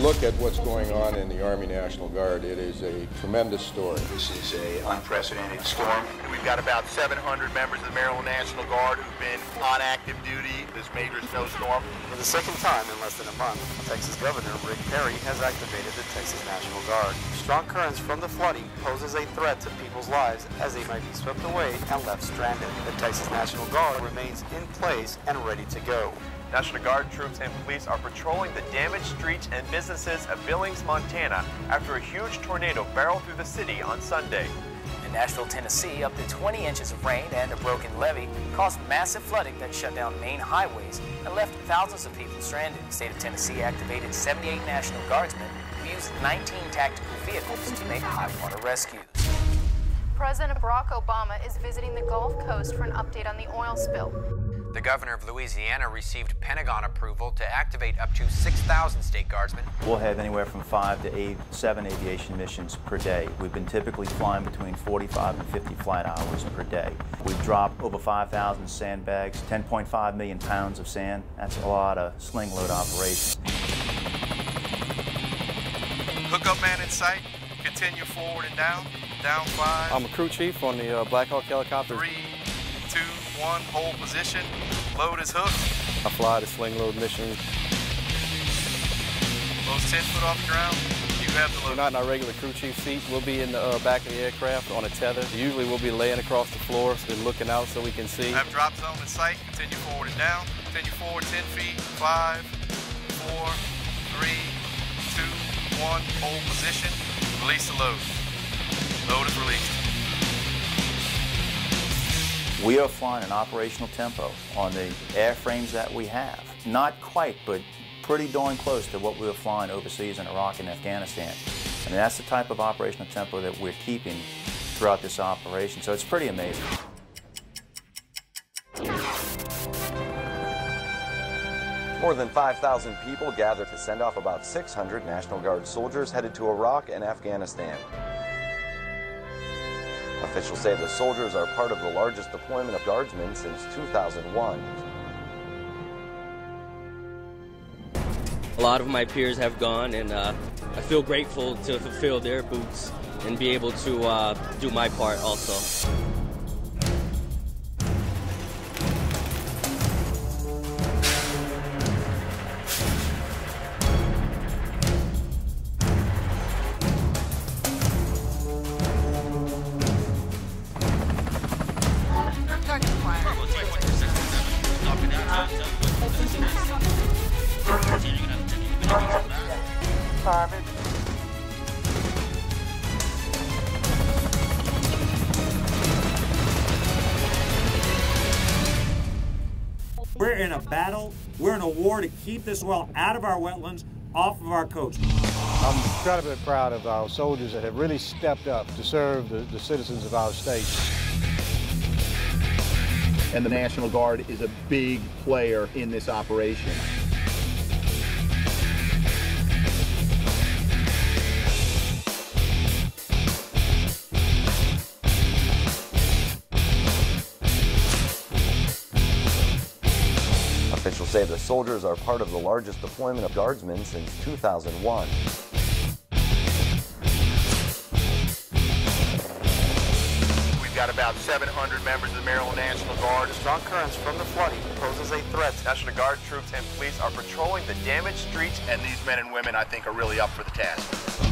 look at what's going on in the Army National Guard, it is a tremendous story. This is an unprecedented storm. We've got about 700 members of the Maryland National Guard who've been on active duty this major snowstorm. For the second time in less than a month, Texas Governor Rick Perry has activated the Texas National Guard. Strong currents from the flooding poses a threat to people's lives as they might be swept away and left stranded. The Texas National Guard remains in place and ready to go. National Guard troops and police are patrolling the damaged streets and businesses of Billings, Montana after a huge tornado barreled through the city on Sunday. In Nashville, Tennessee, up to 20 inches of rain and a broken levee caused massive flooding that shut down main highways and left thousands of people stranded. The state of Tennessee activated 78 National Guardsmen who used 19 tactical vehicles to make high water rescues. President Barack Obama is visiting the Gulf Coast for an update on the oil spill. The governor of Louisiana received Pentagon approval to activate up to 6,000 state guardsmen. We'll have anywhere from 5 to 7 aviation missions per day. We've been typically flying between 45 and 50 flight hours per day. We've dropped over 5,000 sandbags, 10.5 million pounds of sand. That's a lot of sling load operations. Hookup man in sight. Continue forward and down. Down 5. I'm a crew chief on the Black Hawk helicopter. 3, 2, 1, hold position. Load is hooked. I fly the sling load mission. Load's 10 foot off the ground. You have the load. We're not in our regular crew chief seat. We'll be in the back of the aircraft on a tether. Usually we'll be laying across the floor and looking out so we can see. Have drop zone in sight. Continue forward and down. Continue forward 10 feet. 5, 4, 3, 2, 1. Hold position. Release the load. Load is released. We are flying an operational tempo on the airframes that we have. Not quite, but pretty darn close to what we were flying overseas in Iraq and Afghanistan. I mean, that's the type of operational tempo that we're keeping throughout this operation, so it's pretty amazing. More than 5,000 people gathered to send off about 600 National Guard soldiers headed to Iraq and Afghanistan. Officials say the soldiers are part of the largest deployment of Guardsmen since 2001. A lot of my peers have gone, and I feel grateful to fulfill their boots and be able to do my part also. We're in a battle, we're in a war to keep this oil out of our wetlands, off of our coast. I'm incredibly proud of our soldiers that have really stepped up to serve the citizens of our state. And the National Guard is a big player in this operation. Officials say the soldiers are part of the largest deployment of Guardsmen since 2001. We've got about 700 members of the Maryland National Guard. Strong currents from the flooding poses a threat. National Guard troops and police are patrolling the damaged streets, and these men and women, I think, are really up for the task.